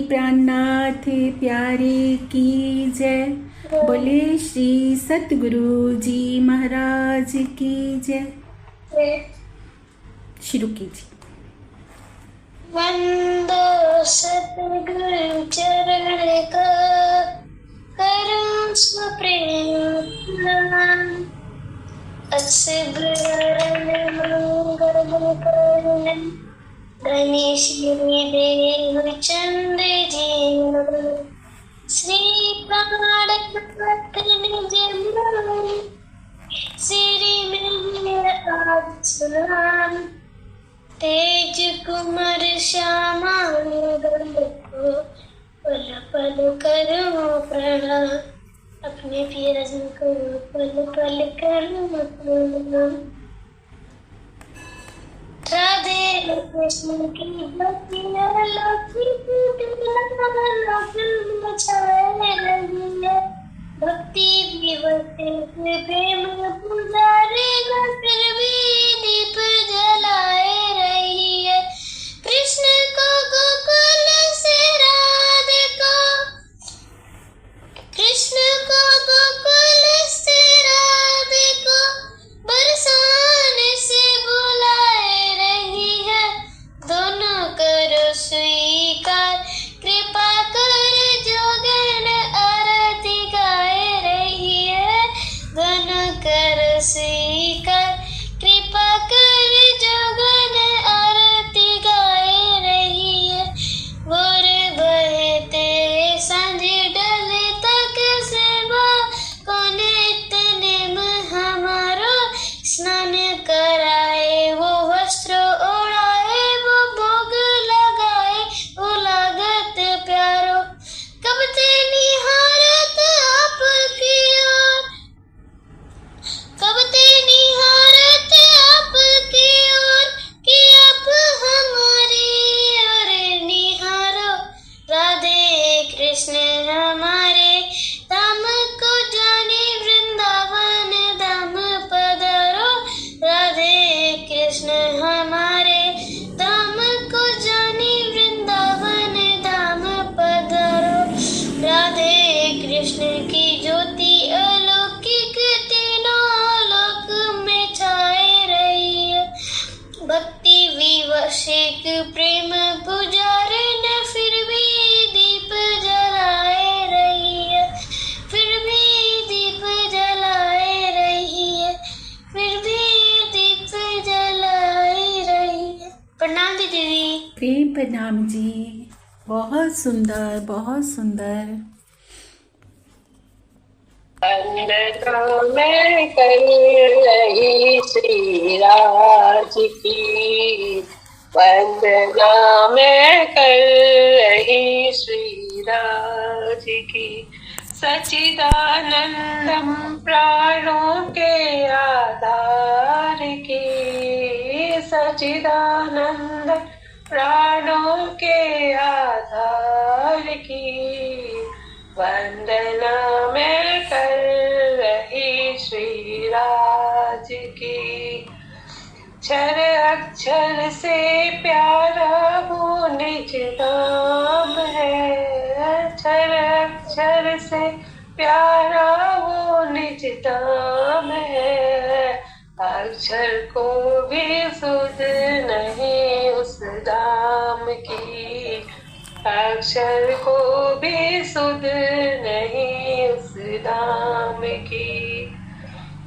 प्राणनाथ प्यारे की जय। बोले श्री सतगुरु जी महाराज की जय। शुरू कीजिए। वंदो सतगुरु चरण का करूं स्वप्रेम असबरन मंगल करण धनी श्री देव चंद्र जीवन श्री प्राणनाथ निज मन श्री मेरे आज सुनाम तेज कुमार श्यामा को पल पल करूं प्रणाम अपने प्रियजन को पल पल करूं प्रणाम। राधे कृष्ण की भक्तियां छाए रही है भक्ति दिवस प्रेम पुजारेगा फिर भी दीप जलाए रही है। कृष्ण को गोकुल से राधे को कृष्ण को गोकुल से राधे को बरसाने से बुलाए रही है। दोनों करो स्वीकार कृपा कर जोगन आरती गाए रही है। दोनों करो स्वीकार कृपा कर जोगन आरती गाए रही है। भोर बहते सांझ डले तक सेवा कोने इतने में हमारो स्नान कराए वो वस्त्र ओढ़ाए वो भोग लगाए वो लागत प्यारो कब ते निहारत आपकी ओर कब ते निहारत आपकी ओर कि आप हमारी ओर निहारो। राधे कृष्ण हमारे धाम को जाने वृंदावन धाम पधारो। राधे कृष्ण हमारे धाम को जाने वृंदावन धाम पधारो। राधे कृष्ण की ज्योति अलौकिक तीनों लोक में छाए रही है। भक्ति विवशिक प्रेम पुजारन फिर भी दीप जलाए रही है फिर भी दीप जलाए रही है फिर भी दीप जलाए रही है। प्रणाम दीदी। प्रेम प्रणाम जी। बहुत सुंदर बहुत सुंदर। वंदना मैं कर रही श्री राज की वंदना मैं कर रही श्री राज की सच्चिदानंदम प्राणों के आधार की सच्चिदानंद प्राणों के आधार की वंदना मैं कर रही श्री राज की। क्षर अक्षर से प्यारा वो निज नाम है क्षर अक्षर से प्यारा वो निज नाम है। अक्षर को भी सुध नहीं उस दाम की अक्षर को भी सुध नहीं उस दाम की।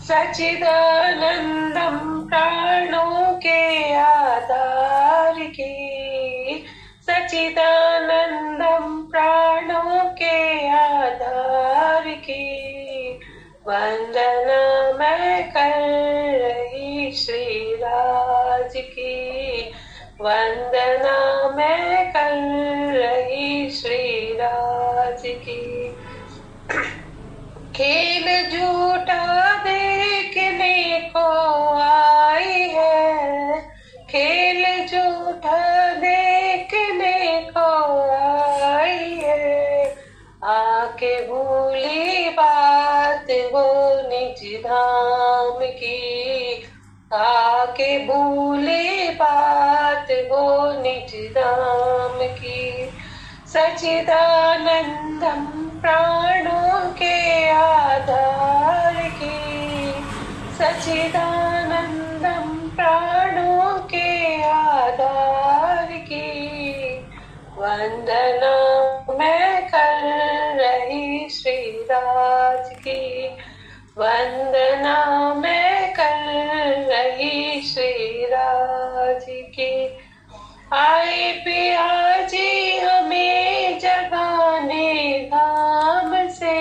सच्चिदानंदम प्राणों के आधार की सच्चिदानंदम प्राणों के आधार की वंदना मैं कर रही श्री राज की वंदना मैं कर रही श्री राज की। खेल झूठा देखने को आई है खेल झूठा देखने को आई है। आके भूली बात वो निज धाम की आके भूली बात वो निज धाम की। सच्चिदानंदम प्राणों के आधार की, सच्चिदानंदम प्राणों के आधार की वंदना मैं कर रही श्री राज की, वंदना मैं कर रही श्री राज की। आए पिया जी हमें जगाने धाम से,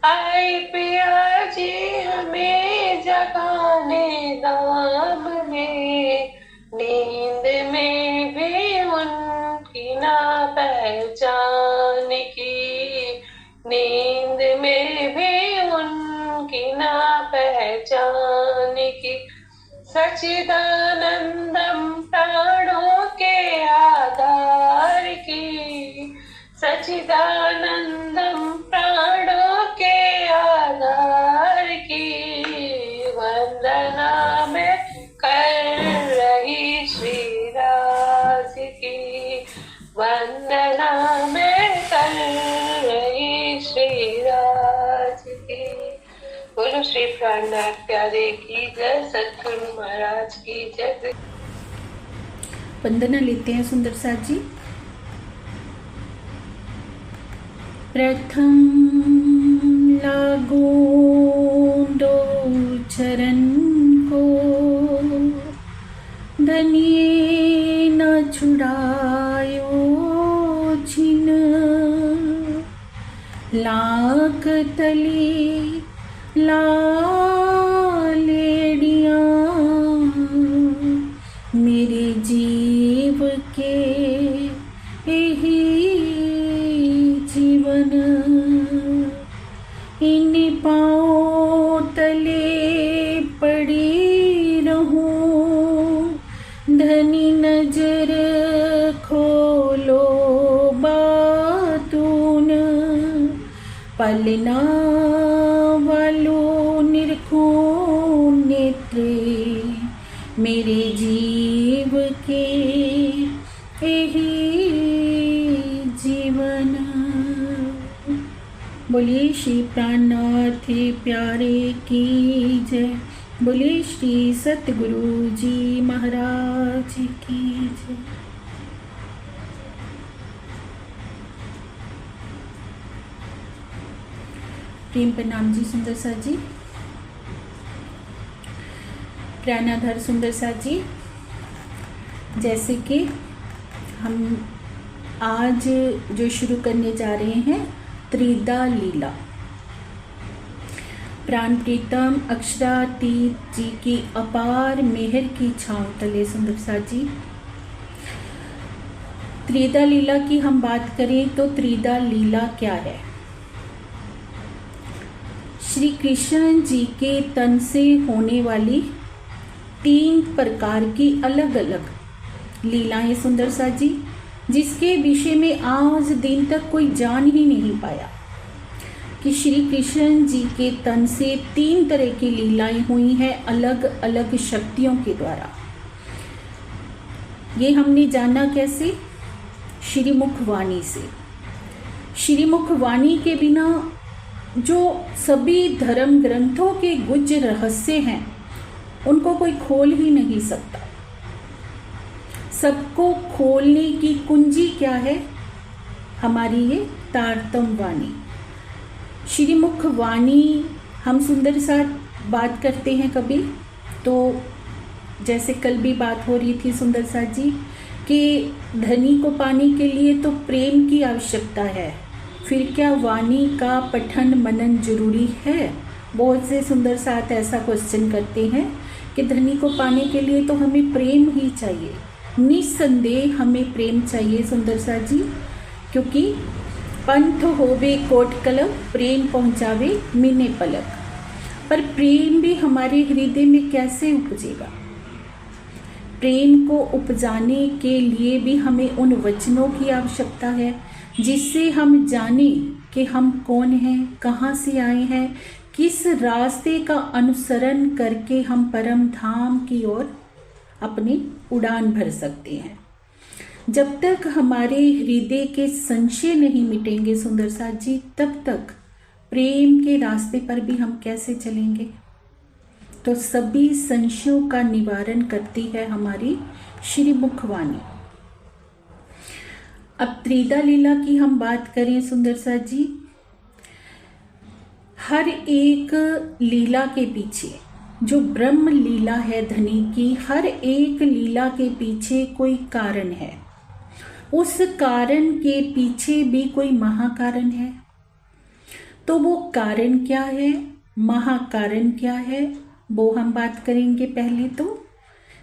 आए पिया जी हमें जगाने धाम में, नींद में भी उनकी ना पहचान की, नींद में भी उनकी ना पहचान की। सच्चिदानंदम प्राणों के आधार की, सच्चिदानंदम प्राणों के आधार की वंदना मैं कर रही श्री राज की, वंदना मैं कर रही श्री राज की। बोलो श्री प्राणनाथ प्यारे की जय, सतगुरु महाराज की जय। वंदना लेते हैं सुंदर साथ जी। प्रथम लागो दो चरण को, धनिये न छुड़ायो छिन, लाख तले लालेड़ियाँ मेरे जीव के यही जीवन, इन पाँव तले पड़ी रहूं, धनी नजर खोलो बातून, पलना वालों निरखो नेत्रे मेरे जीव के यही जीवन। बोलिए श्री प्राणनाथ प्यारे की जय, बोलिए श्री सतगुरु जी महाराज की जय। प्रेम प्रणाम जी सुंदर सा जी, प्राणाधार सुंदर सा जी। जैसे कि हम आज जो शुरू करने जा रहे हैं त्रिदा लीला, प्राण प्रीतम अक्षरातीत जी की अपार मेहर की छांव तले सुंदर सा जी त्रिदा लीला की हम बात करें तो त्रिदा लीला क्या है? श्री कृष्ण जी के तन से होने वाली 3 प्रकार की अलग अलग लीलाएं सुंदर सा जी, जिसके विषय में आज दिन तक कोई जान ही नहीं पाया कि श्री कृष्ण जी के तन से 3 तरह की लीलाएं हुई हैं अलग अलग शक्तियों के द्वारा। ये हमने जाना कैसे? श्रीमुख वाणी से। श्रीमुख वाणी के बिना जो सभी धर्म ग्रंथों के गुज्ज रहस्य हैं उनको कोई खोल ही नहीं सकता। सबको खोलने की कुंजी क्या है? हमारी ये तारतम वाणी, श्रीमुख वाणी। हम सुंदर साथ बात करते हैं कभी तो, जैसे कल भी बात हो रही थी सुंदर साथ जी कि धनी को पाने के लिए तो प्रेम की आवश्यकता है, फिर क्या वाणी का पठन मनन जरूरी है? बहुत से सुंदर साथ ऐसा क्वेश्चन करते हैं कि धनी को पाने के लिए तो हमें प्रेम ही चाहिए। निस्संदेह हमें प्रेम चाहिए सुंदर साथ जी, क्योंकि पंथ होवे कोट कलम, प्रेम पहुँचावे मीने पलक। पर प्रेम भी हमारे हृदय में कैसे उपजेगा? प्रेम को उपजाने के लिए भी हमें उन वचनों की आवश्यकता है जिससे हम जाने कि हम कौन हैं, कहाँ से आए हैं, किस रास्ते का अनुसरण करके हम परम धाम की ओर अपनी उड़ान भर सकते हैं। जब तक हमारे हृदय के संशय नहीं मिटेंगे सुंदर साथ जी, तब तक प्रेम के रास्ते पर भी हम कैसे चलेंगे। तो सभी संशयों का निवारण करती है हमारी श्रीमुख वाणी। अब त्रिदा लीला की हम बात करें सुंदर साथ जी, हर एक लीला के पीछे, जो ब्रह्म लीला है धनी की, हर एक लीला के पीछे कोई कारण है। उस कारण के पीछे भी कोई महाकारण है। तो वो कारण क्या है, महाकारण क्या है, वो हम बात करेंगे। पहले तो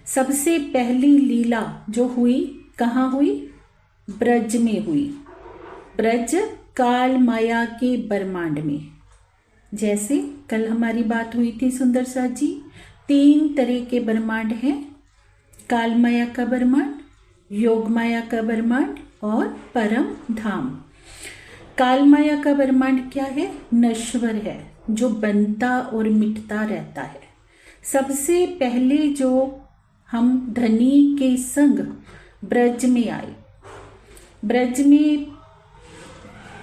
सबसे पहली लीला जो हुई कहाँ हुई, ब्रज में हुई। ब्रज काल माया के ब्रह्मांड में। जैसे कल हमारी बात हुई थी सुंदर साथ जी, 3 तरह के ब्रह्मांड हैं, काल माया का ब्रह्मांड, योग माया का ब्रह्मांड और परम धाम। काल माया का ब्रह्मांड क्या है, नश्वर है, जो बनता और मिटता रहता है। सबसे पहले जो हम धनी के संग ब्रज में आए, ब्रज में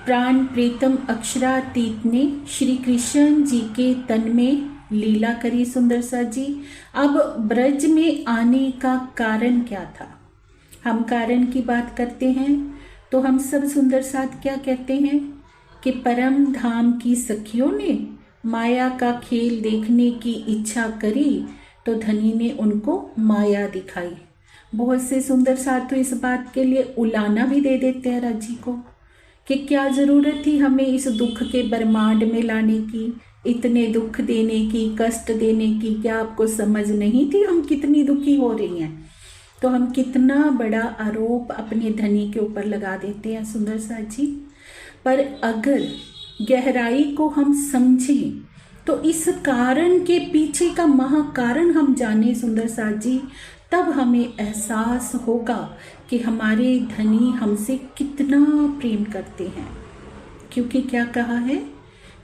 प्राण प्रीतम अक्षरातीत ने श्री कृष्ण जी के तन में लीला करी सुंदर साथ जी। अब ब्रज में आने का कारण क्या था, हम कारण की बात करते हैं तो हम सब सुंदर साथ क्या कहते हैं कि परम धाम की सखियों ने माया का खेल देखने की इच्छा करी तो धनी ने उनको माया दिखाई। बहुत से सुंदर साथ तो इस बात के लिए उलाना भी दे देते हैं राजी को कि क्या ज़रूरत थी हमें इस दुख के ब्रह्मांड में लाने की, इतने दुख देने की, कष्ट देने की, क्या आपको समझ नहीं थी हम कितनी दुखी हो रही हैं। तो हम कितना बड़ा आरोप अपने धनी के ऊपर लगा देते हैं सुंदर साथ जी। पर अगर गहराई को हम समझें तो इस कारण के पीछे का महाकारण हम जाने सुंदर साथ जी, तब हमें एहसास होगा कि हमारे धनी हमसे कितना प्रेम करते हैं। क्योंकि क्या कहा है,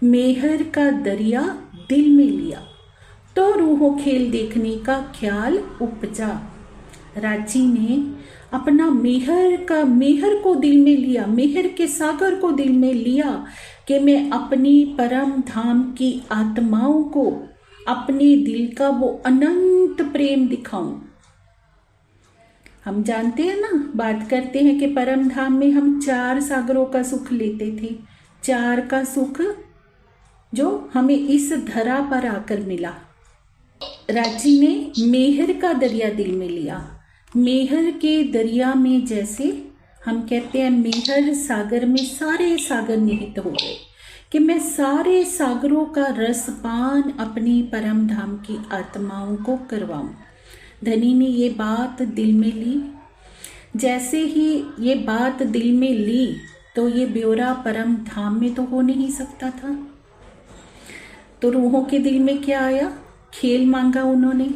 मेहर का दरिया दिल में लिया तो रूहों खेल देखने का ख्याल उपजा। राजी ने अपना मेहर को दिल में लिया, मेहर के सागर को दिल में लिया कि मैं अपनी परम धाम की आत्माओं को अपने दिल का वो अनंत प्रेम दिखाऊं। हम जानते हैं ना, बात करते हैं कि परम धाम में हम 4 सागरों का सुख लेते थे, 4 का सुख जो हमें इस धरा पर आकर मिला। राजी ने मेहर का दरिया दिल में लिया। मेहर के दरिया में जैसे हम कहते हैं मेहर सागर में सारे सागर निहित हो गए कि मैं सारे सागरों का रसपान अपनी परम धाम की आत्माओं को करवाऊं। धनी ने ये बात दिल में ली। जैसे ही ये बात दिल में ली तो ये ब्योरा परम धाम में तो हो नहीं सकता था। तो रूहों के दिल में क्या आया, खेल मांगा उन्होंने।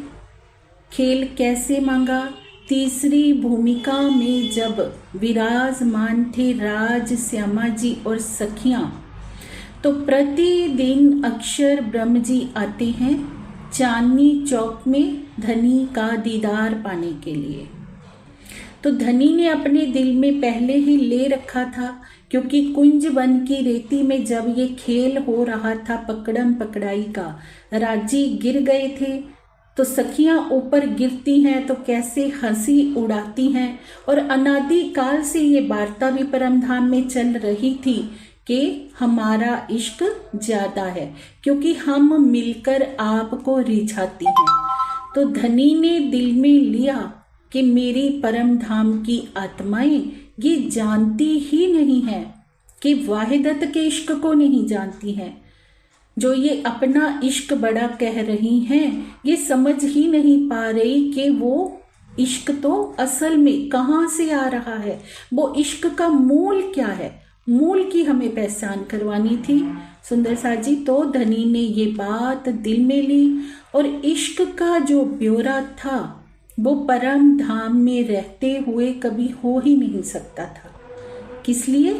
खेल कैसे मांगा, तीसरी भूमिका में जब विराजमान थे राज श्यामा जी और सखियां, तो प्रतिदिन अक्षर ब्रह्म जी आते हैं चांदनी चौक में धनी का दीदार पाने के लिए। तो धनी ने अपने दिल में पहले ही ले रखा था, क्योंकि कुंज वन की रेती में जब ये खेल हो रहा था पकड़म पकड़ाई का, राजी गिर गए थे तो सखियां ऊपर गिरती हैं तो कैसे हंसी उड़ाती हैं। और अनादि काल से ये वार्ता भी परमधाम में चल रही थी कि हमारा इश्क ज्यादा है, क्योंकि हम मिलकर आपको रिझाती हैं। तो धनी ने दिल में लिया कि मेरी परम धाम की आत्माएं ये जानती ही नहीं है कि वाहिदत के इश्क को नहीं जानती हैं। जो ये अपना इश्क बड़ा कह रही हैं, ये समझ ही नहीं पा रही कि वो इश्क तो असल में कहाँ से आ रहा है, वो इश्क का मूल क्या है। मूल की हमें पहचान करवानी थी सुंदर साथ जी। तो धनी ने ये बात दिल में ली और इश्क का जो ब्योरा था वो परम धाम में रहते हुए कभी हो ही नहीं सकता था। किस लिए?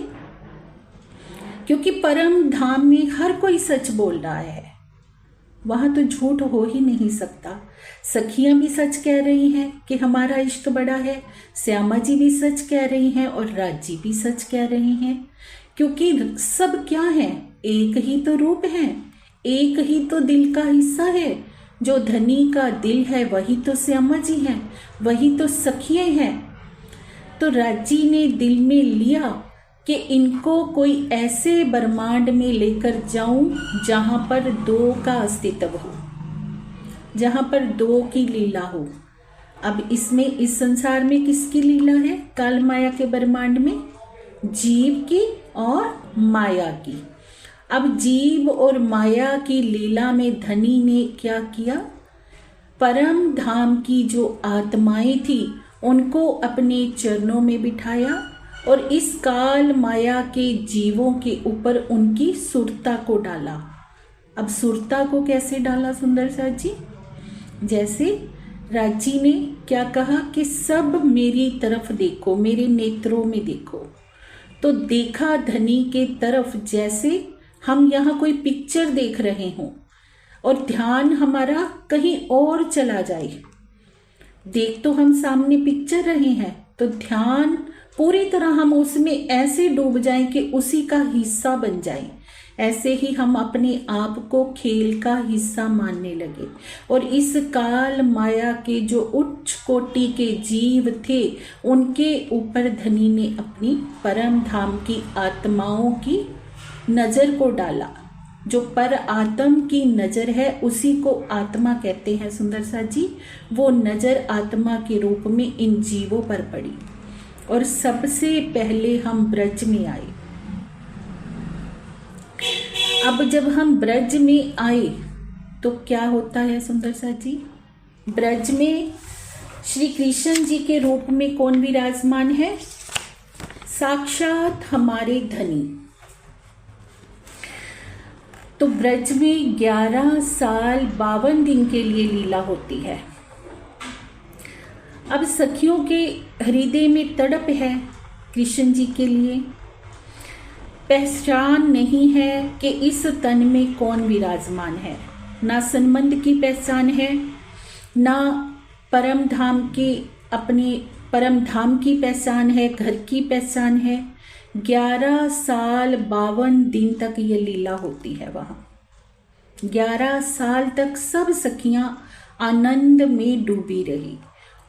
क्योंकि परम धाम में हर कोई सच बोल रहा है। वहाँ तो झूठ हो ही नहीं सकता। सखियाँ भी सच कह रही हैं कि हमारा इश्क बड़ा है, श्यामा जी भी सच कह रही हैं और राजी भी सच कह रही हैं, क्योंकि सब क्या है, एक ही तो रूप है, एक ही तो दिल का हिस्सा है। जो धनी का दिल है वही तो श्यामा जी हैं, वही तो सखियाँ हैं। तो राजी ने दिल में लिया कि इनको कोई ऐसे ब्रह्मांड में लेकर जाऊं जहां पर दो का अस्तित्व हो, जहां पर दो की लीला हो। अब इसमें इस संसार में किसकी लीला है? काल माया के ब्रह्मांड में जीव की और माया की। अब जीव और माया की लीला में धनी ने क्या किया? परम धाम की जो आत्माएं थी उनको अपने चरणों में बिठाया और इस काल माया के जीवों के ऊपर उनकी सुरता को डाला। अब सुरता को कैसे डाला सुंदर साथ जी? जैसे राजी ने क्या कहा कि सब मेरी तरफ देखो, मेरे नेत्रों में देखो। तो देखा धनी के तरफ जैसे हम यहाँ कोई पिक्चर देख रहे हों और ध्यान हमारा कहीं और चला जाए। देख तो हम सामने पिक्चर रहे हैं, तो ध्यान पूरी तरह हम उसमें ऐसे डूब जाएं कि उसी का हिस्सा बन जाएं। ऐसे ही हम अपने आप को खेल का हिस्सा मानने लगे और इस काल माया के जो उच्च कोटि के जीव थे उनके ऊपर धनी ने अपनी परम धाम की आत्माओं की नजर को डाला। जो पर आत्म की नजर है उसी को आत्मा कहते हैं सुंदर सा जी। वो नजर आत्मा के रूप में इन जीवों पर पड़ी और सबसे पहले हम ब्रज में आए। अब जब हम ब्रज में आए तो क्या होता है सुंदर सा जी? ब्रज में श्री कृष्ण जी के रूप में कौन विराजमान है? साक्षात हमारे धनी। तो ब्रज में 11 साल 52 दिन के लिए लीला होती है। अब सखियों के हृदय में तड़प है कृष्ण जी के लिए। पहचान नहीं है कि इस तन में कौन विराजमान है। ना संबंध की पहचान है, ना परम धाम की अपनी परम धाम की पहचान है, घर की पहचान है। 11 साल 52 दिन तक ये लीला होती है वहाँ। 11 साल तक सब सखियां आनंद में डूबी रही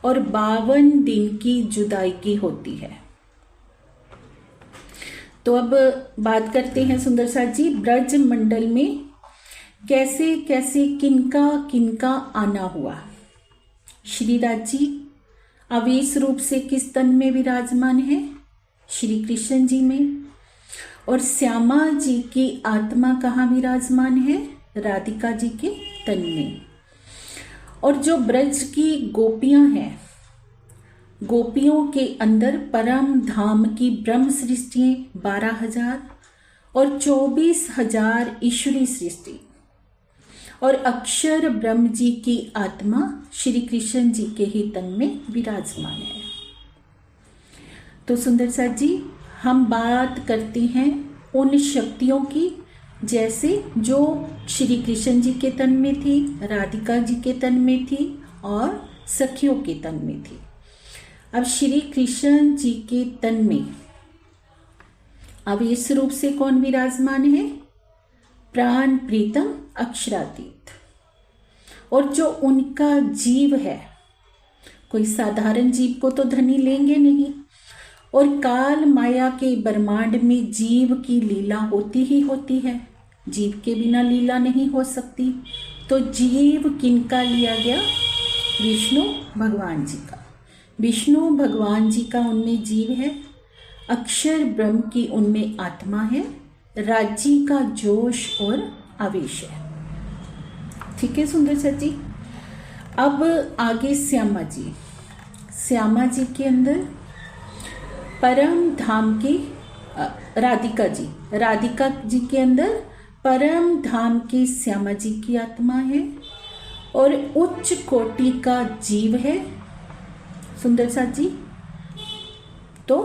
और 52 दिन की जुदाई की होती है। तो अब बात करते हैं सुंदर साथ जी, ब्रज मंडल में कैसे कैसे किनका किनका आना हुआ। श्री राजी आवेश रूप से किस तन में विराजमान है? श्री कृष्ण जी में। और श्यामा जी की आत्मा कहाँ विराजमान है? राधिका जी के तन में। और जो ब्रज की गोपियां हैं, गोपियों के अंदर परम धाम की ब्रह्म सृष्टि 12,000 और 24,000 ईश्वरी सृष्टि और अक्षर ब्रह्म जी की आत्मा श्री कृष्ण जी के ही तन में विराजमान है। तो सुंदर साथ जी, हम बात करते हैं उन शक्तियों की जैसे जो श्री कृष्ण जी के तन में थी, राधिका जी के तन में थी और सखियों के तन में थी। अब श्री कृष्ण जी के तन में अब इस रूप से कौन विराजमान है? प्राण प्रीतम अक्षरातीत। और जो उनका जीव है, कोई साधारण जीव को तो धनी लेंगे नहीं, और काल माया के ब्रह्मांड में जीव की लीला होती ही होती है। जीव के बिना लीला नहीं हो सकती। तो जीव किनका लिया गया? विष्णु भगवान जी का। विष्णु भगवान जी का उनमें जीव है, अक्षर ब्रह्म की उनमें आत्मा है, राज्य का जोश और आवेश है। ठीक है सुंदर सर जी। अब आगे श्यामा जी। श्यामा जी के अंदर परम धाम की राधिका जी के अंदर परम धाम की श्यामा जी की आत्मा है और उच्च कोटि का जीव है सुंदर साथ जी। तो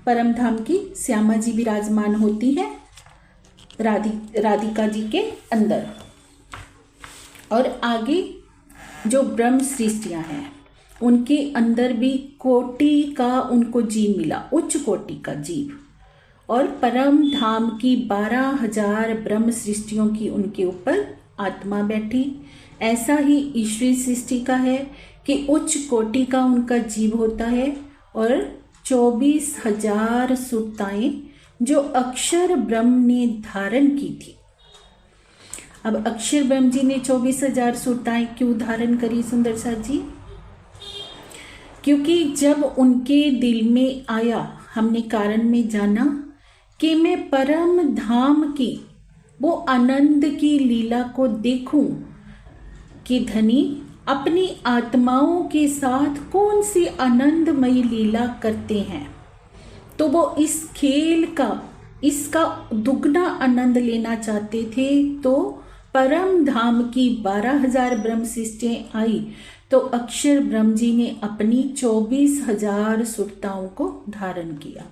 परम धाम की श्यामा जी विराजमान होती है राधिका जी के अंदर। और आगे जो ब्रह्म सृष्टियाँ हैं उनके अंदर भी कोटि का उनको जीव मिला, उच्च कोटि का जीव, और परम धाम की 12,000 ब्रह्म सृष्टियों की उनके ऊपर आत्मा बैठी। ऐसा ही ईश्वरीय सृष्टि का है कि उच्च कोटि का उनका जीव होता है और 24,000 सुरताएं जो अक्षर ब्रह्म ने धारण की थी। अब अक्षर ब्रह्म जी ने 24,000 सुरताएं क्यों धारण करी सुंदर साथ जी? क्योंकि जब उनके दिल में आया, हमने कारण में जाना कि मैं परम धाम की वो आनंद की लीला को देखूं कि धनी अपनी आत्माओं के साथ कौन सी आनंदमयी लीला करते हैं, तो वो इस खेल का, इसका दुगना आनंद लेना चाहते थे। तो परम धाम की 12,000 ब्रह्म सृष्टियां आई तो अक्षर ब्रह्म जी ने अपनी 24,000 सुरताओं को धारण किया।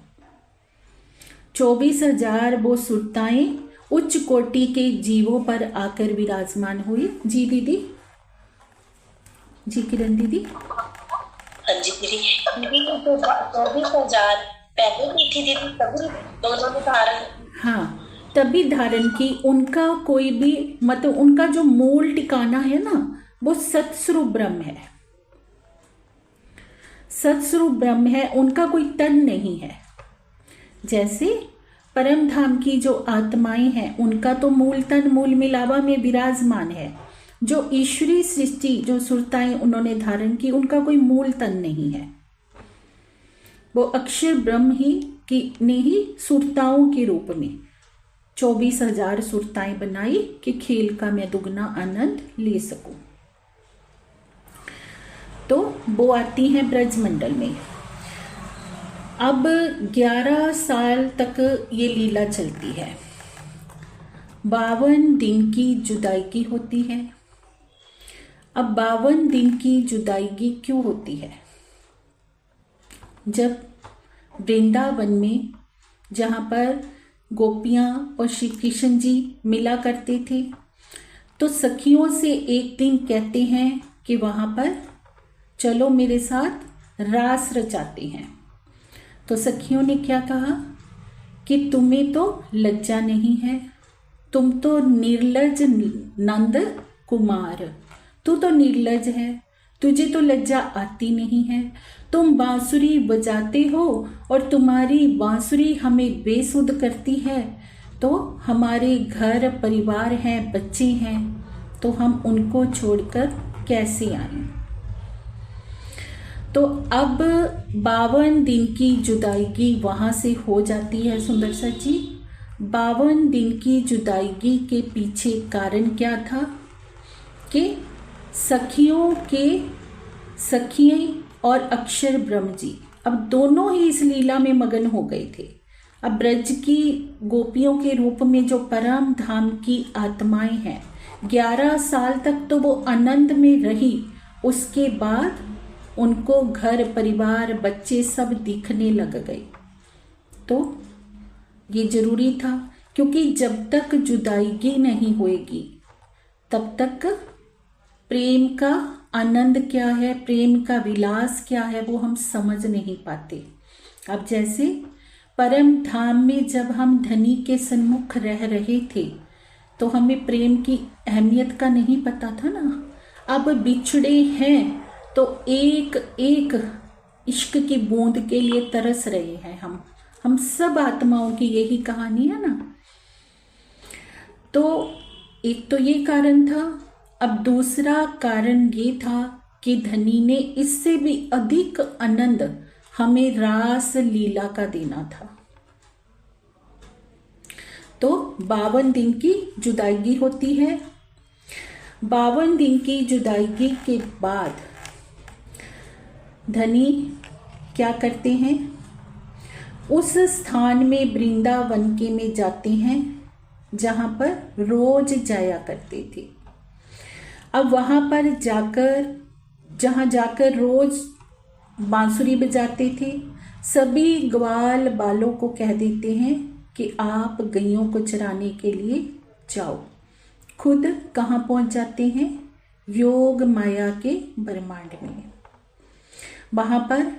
24,000 वो सुरताएं उच्च कोटि के जीवों पर आकर विराजमान हुई। जी दीदी, जी किरण दीदी। हाँ जी दीदी, दीदी तो 24,000 पहले भी थी दीदी, तभी दोनों ने धारण, हाँ तभी धारण की। उनका कोई भी मतलब उनका जो मूल ठिकाना है ना वो सतस्वरूप ब्रह्म है, सतस्वरूप ब्रह्म है, उनका कोई तन नहीं है। जैसे परम धाम की जो आत्माएं हैं उनका तो मूल तन मूल मिलावा में विराजमान है। जो ईश्वरीय सृष्टि जो सुरताएं उन्होंने धारण की उनका कोई मूल तन नहीं है, वो अक्षर ब्रह्म ही की ने ही सुरताओं के रूप में 24,000 सुरताएं बनाई कि खेल का मैं दुगना आनंद ले सकूं। तो वो आती हैं ब्रजमंडल में। अब 11 साल तक ये लीला चलती है। 52 दिन की जुदाई होती है। अब 52 दिन की जुदाई क्यों होती है? जब वृंदावन में जहाँ पर गोपियाँ और श्री कृष्ण जी मिला करते थे तो सखियों से एक दिन कहते हैं कि वहाँ पर चलो मेरे साथ रास रचाते हैं। तो सखियों ने क्या कहा कि तुम्हें तो लज्जा नहीं है, तुम तो निर्लज नंद कुमार, तू तो निर्लज है, तुझे तो लज्जा आती नहीं है। तुम बांसुरी बजाते हो और तुम्हारी बांसुरी हमें बेसुध करती है, तो हमारे घर परिवार हैं, बच्चे हैं, तो हम उनको छोड़कर कैसे आएं। तो अब 52 दिन की जुदाई वहाँ से हो जाती है सुंदर सा जी। 52 दिन की जुदाई के पीछे कारण क्या था कि सखियाँ और अक्षर ब्रह्म जी अब दोनों ही इस लीला में मगन हो गए थे। अब ब्रज की गोपियों के रूप में जो परम धाम की आत्माएं हैं 11 साल तक तो वो आनंद में रही, उसके बाद उनको घर परिवार बच्चे सब दिखने लग गए। तो ये जरूरी था क्योंकि जब तक जुदाई नहीं होएगी तब तक प्रेम का आनंद क्या है, प्रेम का विलास क्या है वो हम समझ नहीं पाते। अब जैसे परम धाम में जब हम धनी के सन्मुख रह रहे थे तो हमें प्रेम की अहमियत का नहीं पता था ना। अब बिछड़े हैं तो एक एक इश्क की बूंद के लिए तरस रहे हैं हम सब आत्माओं की यही कहानी है ना। तो एक तो ये कारण था। अब दूसरा कारण ये था कि धनी ने इससे भी अधिक आनंद हमें रास लीला का देना था। तो 52 दिन की जुदाई होती है। 52 दिन की जुदाई के बाद धनी क्या करते हैं, उस स्थान में वृंदावन के में जाते हैं जहाँ पर रोज जाया करते थे। अब वहाँ पर जहाँ जाकर रोज बांसुरी बजाते थे, सभी ग्वाल बालों को कह देते हैं कि आप गैयों को चराने के लिए जाओ। खुद कहाँ पहुँच जाते हैं, योग माया के ब्रह्मांड में। वहां पर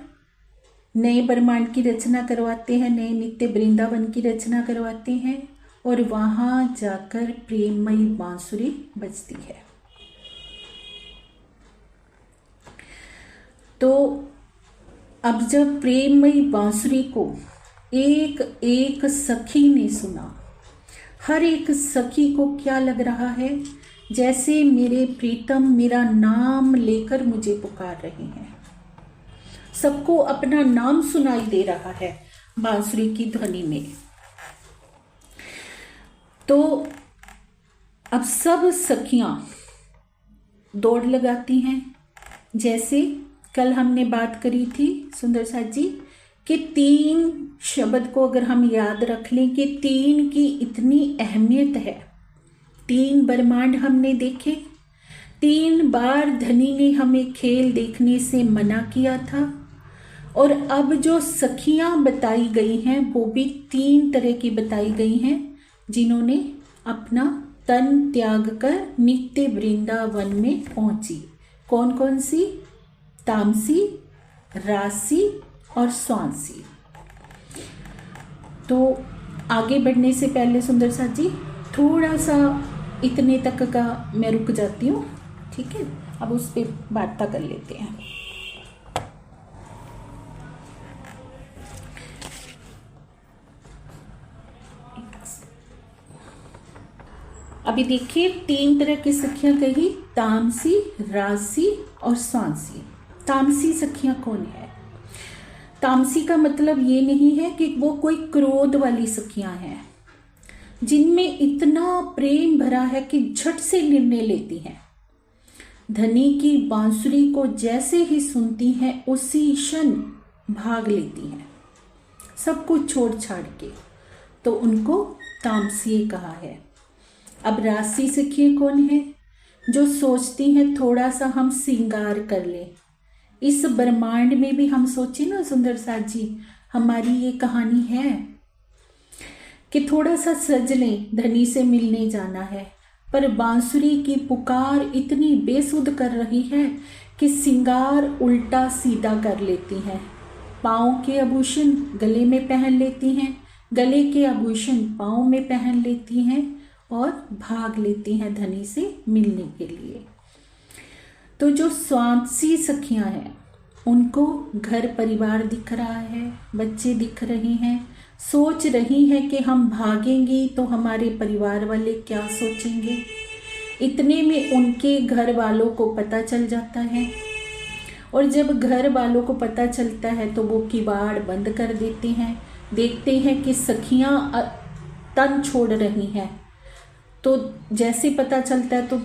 नए ब्रह्मांड की रचना करवाते हैं, नए नित्य वृंदावन की रचना करवाते हैं और वहां जाकर प्रेममयी बांसुरी बजती है। तो अब जब प्रेममयी बांसुरी को एक एक सखी ने सुना, हर एक सखी को क्या लग रहा है, जैसे मेरे प्रीतम मेरा नाम लेकर मुझे पुकार रहे हैं। सबको अपना नाम सुनाई दे रहा है बांसुरी की ध्वनि में। तो अब सब सखियां दौड़ लगाती हैं। जैसे कल हमने बात करी थी सुंदर साथ जी कि 3 शब्द को अगर हम याद रख लें कि 3 की इतनी अहमियत है। 3 ब्रह्मांड हमने देखे, 3 बार धनी ने हमें खेल देखने से मना किया था और अब जो सखियां बताई गई हैं वो भी 3 तरह की बताई गई हैं, जिन्होंने अपना तन त्याग कर नित्य वृंदावन में पहुंची। कौन कौन सी? तामसी, राशि और स्वांसी। तो आगे बढ़ने से पहले सुंदर साथ जी थोड़ा सा इतने तक का मैं रुक जाती हूँ, ठीक है? अब उस पर वार्ता कर लेते हैं। अभी देखिए 3 तरह की सखियां कही, तामसी, राशि और स्वांसी। तामसी सखियां कौन है? तामसी का मतलब ये नहीं है कि वो कोई क्रोध वाली सखियां हैं, जिनमें इतना प्रेम भरा है कि झट से निर्णय लेती हैं। धनी की बांसुरी को जैसे ही सुनती हैं उसी क्षण भाग लेती हैं, सब कुछ छोड़ छाड़ के। तो उनको तामसी कहा है। अब राशि सखियां कौन है? जो सोचती हैं थोड़ा सा हम श्रृंगार कर लें। इस ब्रह्मांड में भी हम सोचे ना सुंदर साथ जी, हमारी ये कहानी है कि थोड़ा सा सज लें, धनी से मिलने जाना है, पर बांसुरी की पुकार इतनी बेसुध कर रही है कि श्रृंगार उल्टा सीधा कर लेती हैं। पाँव के आभूषण गले में पहन लेती हैं, गले के आभूषण पाँव में पहन लेती हैं और भाग लेती हैं धनी से मिलने के लिए। तो जो स्वांसी सखियां हैं उनको घर परिवार दिख रहा है, बच्चे दिख रहे हैं, सोच रही हैं कि हम भागेंगी तो हमारे परिवार वाले क्या सोचेंगे। इतने में उनके घर वालों को पता चल जाता है और जब घर वालों को पता चलता है तो वो किवाड़ बंद कर देते हैं। देखते हैं कि सखियां तन छोड़ रही हैं, तो जैसे पता चलता है तो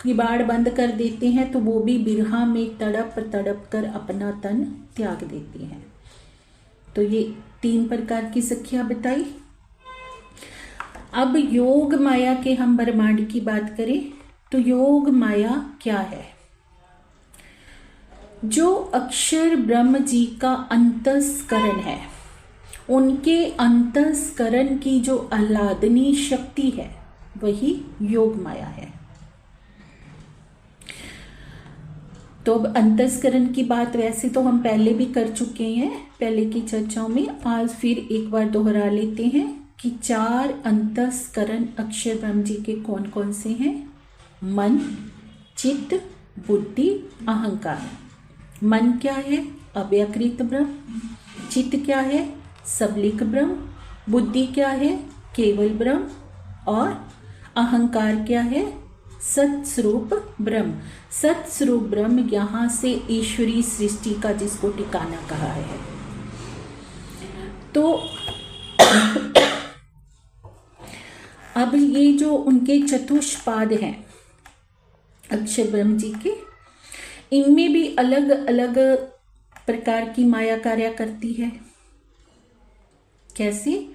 किवाड़ बंद कर देते हैं, तो वो भी बिरहा में तड़प तड़प कर अपना तन त्याग देती हैं। तो ये 3 प्रकार की सखियां बताई। अब योग माया के हम ब्रह्मांड की बात करें तो योग माया क्या है? जो अक्षर ब्रह्म जी का अंतस्करण है, उनके अंतस्करण की जो आह्लादनी शक्ति है वही योग माया है। तो अब अंतस्करण की बात वैसे तो हम पहले भी कर चुके हैं पहले की चर्चाओं में, आज फिर एक बार दोहरा लेते हैं कि 4 अंतस्करण अक्षर ब्रह्म जी के कौन कौन से हैं? मन, चित्त, बुद्धि, अहंकार। मन क्या है? अव्यकृत ब्रह्म। चित्त क्या है? सबलिक ब्रह्म। बुद्धि क्या है? केवल ब्रह्म। और अहंकार क्या है? सत्स्वरूप ब्रह्म। सत्स्वरूप ब्रह्म यहाँ से ईश्वरी सृष्टि का जिसको ठिकाना कहा है। तो अब ये जो उनके चतुष्पाद हैं अक्षर ब्रह्म जी के, इनमें भी अलग अलग प्रकार की माया कार्य करती है। कैसे?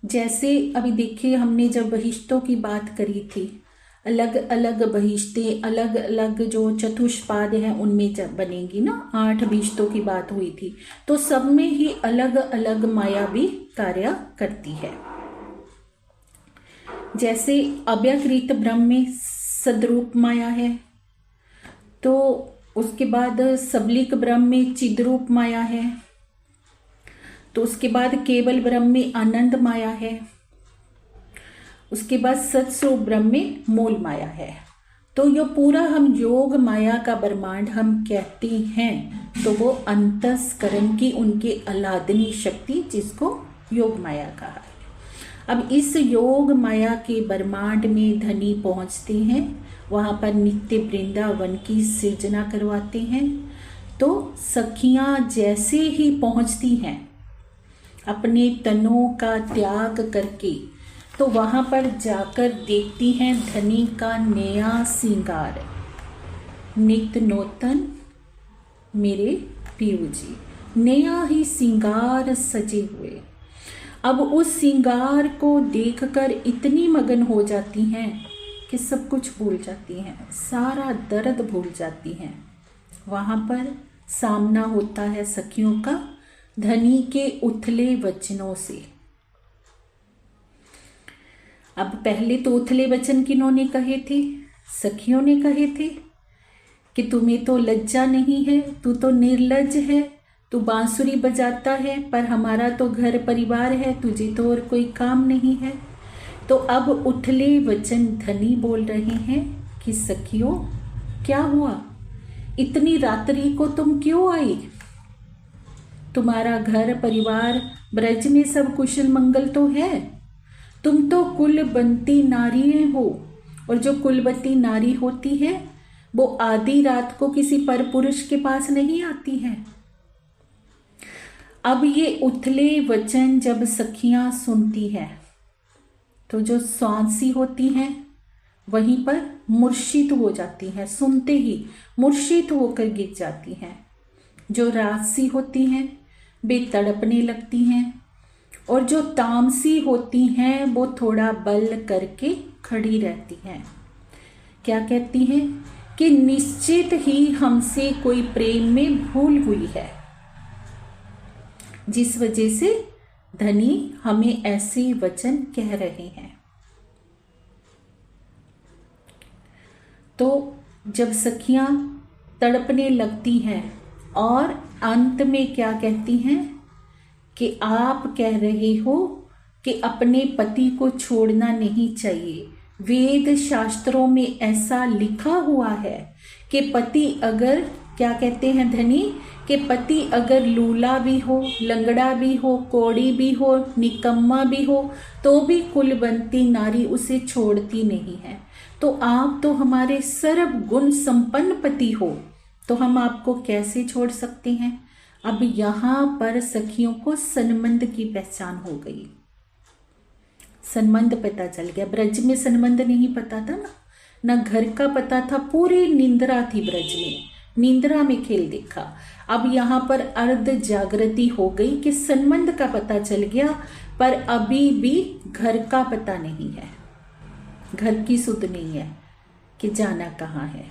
जैसे अभी देखिए हमने जब बहिष्टों की बात करी थी, अलग अलग बहिष्टें, अलग अलग जो चतुष्पाद हैं उनमें जब बनेगी ना, 8 बहिष्टों की बात हुई थी, तो सब में ही अलग अलग माया भी कार्य करती है। जैसे अव्यकृत ब्रह्म में सद्रूप माया है, तो उसके बाद सबलिक ब्रह्म में चिद्रूप माया है, तो उसके बाद केवल ब्रह्म में आनंद माया है, उसके बाद सत्स्वरूप ब्रह्म में मूल माया है। तो ये पूरा हम योग माया का ब्रह्मांड हम कहते हैं, तो वो अंतस्करण की उनके अलादनी शक्ति, जिसको योग माया कहा है। अब इस योग माया के ब्रह्मांड में धनी पहुंचते हैं, वहाँ पर नित्य वृंदावन की सृजना करवाते हैं। तो सखियाँ जैसे ही पहुंचती हैं अपने तनों का त्याग करके, तो वहाँ पर जाकर देखती हैं धनी का नया श्रृंगार, नित्य नूतन मेरे पियू जी, नया ही श्रृंगार सजे हुए। अब उस श्रृंगार को देखकर इतनी मगन हो जाती हैं कि सब कुछ भूल जाती हैं, सारा दर्द भूल जाती हैं। वहाँ पर सामना होता है सखियों का धनी के उथले वचनों से। अब पहले तो उथले वचन किन्होंने कहे थे? सखियों ने कहे थे कि तुम्हें तो लज्जा नहीं है, तू तो निर्लज्ज है, तू बांसुरी बजाता है, पर हमारा तो घर परिवार है, तुझे तो और कोई काम नहीं है। तो अब उथले वचन धनी बोल रहे हैं कि सखियों क्या हुआ, इतनी रात्रि को तुम क्यों आई? तुम्हारा घर परिवार ब्रज में सब कुशल मंगल तो है, तुम तो कुलवंती नारी हो, और जो कुलवती नारी होती है वो आधी रात को किसी पर पुरुष के पास नहीं आती है। अब ये उथले वचन जब सखियां सुनती हैं, तो जो स्वांसी होती हैं वहीं पर मूर्छित हो जाती हैं, सुनते ही मूर्छित होकर गिर जाती हैं। जो राजसी होती हैं वे तड़पने लगती हैं, और जो तामसी होती हैं वो थोड़ा बल करके खड़ी रहती हैं। क्या कहती हैं कि निश्चित ही हमसे कोई प्रेम में भूल हुई है, जिस वजह से धनी हमें ऐसे वचन कह रहे हैं। तो जब सखियां तड़पने लगती हैं और अंत में क्या कहती हैं कि आप कह रहे हो कि अपने पति को छोड़ना नहीं चाहिए, वेद शास्त्रों में ऐसा लिखा हुआ है कि पति अगर, क्या कहते हैं धनी, कि पति अगर लूला भी हो, लंगड़ा भी हो, कोड़ी भी हो, निकम्मा भी हो, तो भी कुलवंती नारी उसे छोड़ती नहीं है। तो आप तो हमारे सर्व गुण संपन्न पति हो, तो हम आपको कैसे छोड़ सकते हैं? अब यहाँ पर सखियों को संबंध की पहचान हो गई, संबंध पता चल गया। ब्रज में संबंध नहीं पता था ना घर का पता था, पूरी निंद्रा थी ब्रज में, निंद्रा में खेल देखा। अब यहाँ पर अर्ध जागृति हो गई कि संबंध का पता चल गया, पर अभी भी घर का पता नहीं है, घर की सुध नहीं है कि जाना कहाँ है।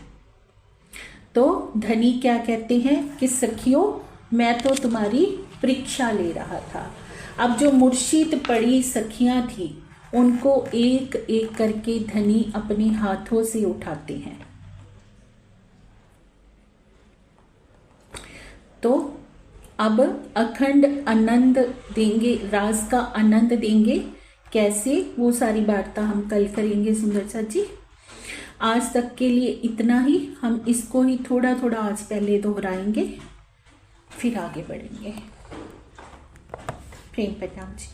तो धनी क्या कहते हैं कि सखियों मैं तो तुम्हारी परीक्षा ले रहा था। अब जो मूर्छित पड़ी सखियां थी उनको एक एक करके धनी अपने हाथों से उठाते हैं। तो अब अखंड आनंद देंगे, रास का आनंद देंगे। कैसे, वो सारी वार्ता हम कल करेंगे सुंदर सा जी। आज तक के लिए इतना ही, हम इसको ही थोड़ा थोड़ा आज पहले दोहराएंगे, फिर आगे बढ़ेंगे। प्रेम प्रणाम जी।